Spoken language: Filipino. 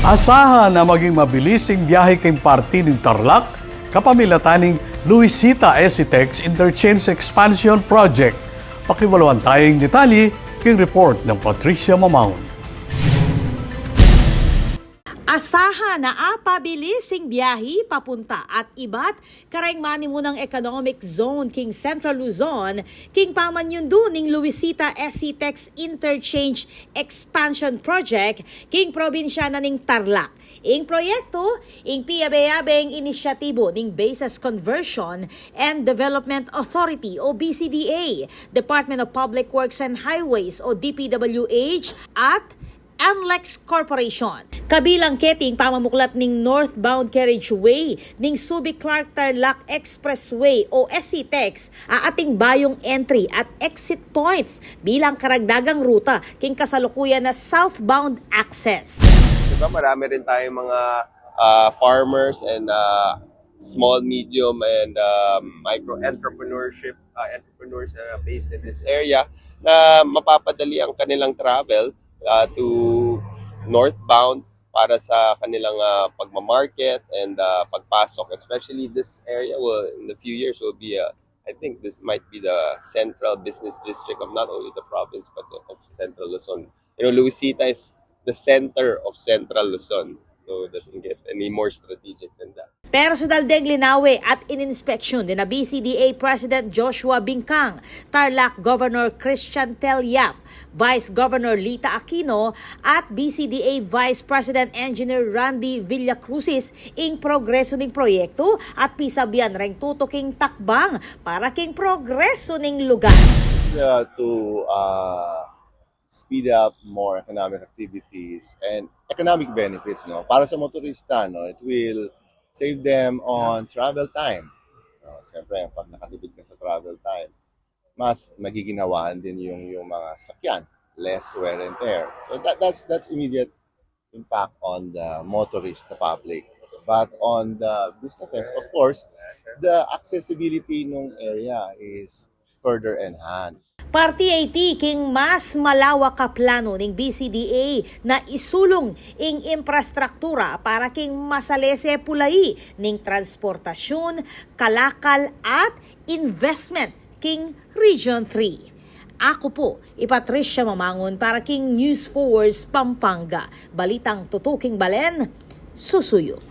Asahan na maging mabilising biyahe kay party ng Tarlac, kapamilataning Luisita Esitex Interchange Expansion Project. Pakiwaluan tayong detalye king report ng Patricia Mamahon. Asahan na apabilising biyahe papunta at iba't karayng manimunang economic zone king Central Luzon, king pamanyundo ning Luisita Esitex Interchange Expansion Project, king probinsya na ning Tarlac. Ing proyekto, ing piyabe-yabeng inisyatibo ning Bases Conversion and Development Authority o BCDA, Department of Public Works and Highways o DPWH at NLEX Corporation. Kabilang keting pamamuklat ning northbound carriageway ning Subic-Clark-Tarlac Expressway o SCTEX ating bayong entry at exit points bilang karagdagang ruta king kasalukuyan na southbound access. Diba, marami rin tayong mga farmers and small, medium, and micro entrepreneurs based in this area na mapapadali ang kanilang travel to northbound para sa kanilang pagmamarket and pagpasok. Especially this area will, in a few years, will be, I think this might be the central business district of not only the province but of Central Luzon. You know, Luisita is the center of Central Luzon. So it doesn't get any more strategic than that. Pero sa daldeng linawi at ininspeksyon din na BCDA President Joshua Bingkang, Tarlac Governor Christian Tel Yap, Vice Governor Lita Aquino at BCDA Vice President Engineer Randy Villacrucis ing progreso ning proyekto at pisabian ring tutuking takbang para king progreso ning lugar. To speed up more economic activities and economic benefits, no? Para sa motorista, no, it will save them on travel time. No? Siyempre, pag nakatipid ka sa travel time, mas magiginawaan din yung mga sakyan, less wear and tear. So that's immediate impact on the motorist, the public. But on the businesses, of course, the accessibility ng area is further enhanced. Party 80 king mas malawak ka plano ning BCDA na isulong ing infrastruktura para king masalese pulay ning transportasyon, kalakal at investment king Region 3. Ako po, Patricia Mamangon para king News Force Pampanga. Balitang tutuking balen, susuyo.